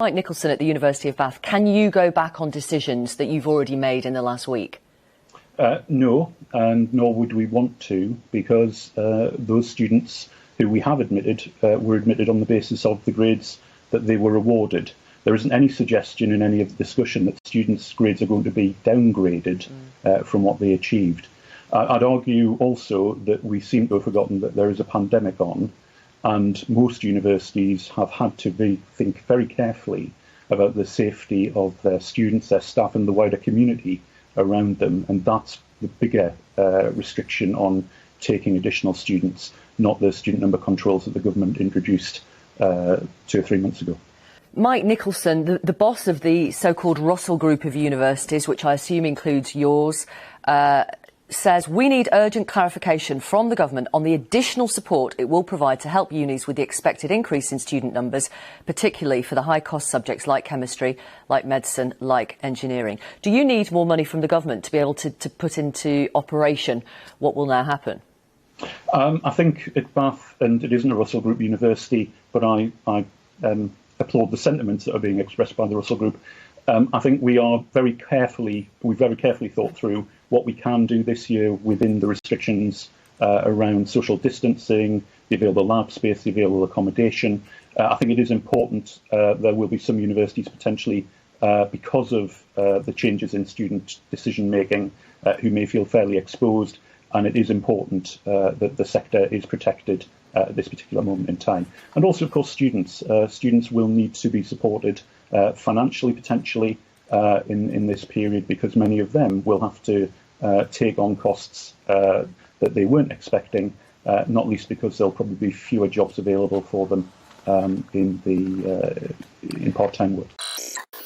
Mike Nicholson at the University of Bath, can you go back on decisions that you've already made in the last week? No, and nor would we want to, because those students who we have admitted were admitted on the basis of the grades that they were awarded. There isn't any suggestion in any of the discussion that students' grades are going to be downgraded from what they achieved. I'd argue also that we seem to have forgotten that there is a pandemic on, and most universities have had to think very carefully about the safety of their students, their staff and the wider community around them, and that's the bigger restriction on taking additional students, not the student number controls that the government introduced 2 or 3 months ago. Mike Nicholson, the boss of the so-called Russell Group of universities, which I assume includes yours, says we need urgent clarification from the government on the additional support it will provide to help unis with the expected increase in student numbers, particularly for the high-cost subjects like chemistry, like medicine, like engineering. Do you need more money from the government to be able to put into operation what will now happen? I think at Bath, and it isn't a Russell Group university, but I applaud the sentiments that are being expressed by the Russell Group. I think we've very carefully thought through what we can do this year within the restrictions around social distancing, the available lab space, the available accommodation. I think it is important. There will be some universities potentially, because of the changes in student decision making, who may feel fairly exposed, and it is important that the sector is protected at this particular moment in time. And also, of course, students. Students will need to be supported financially, potentially, in this period, because many of them will have to take on costs that they weren't expecting, not least because there'll probably be fewer jobs available for them in part-time work.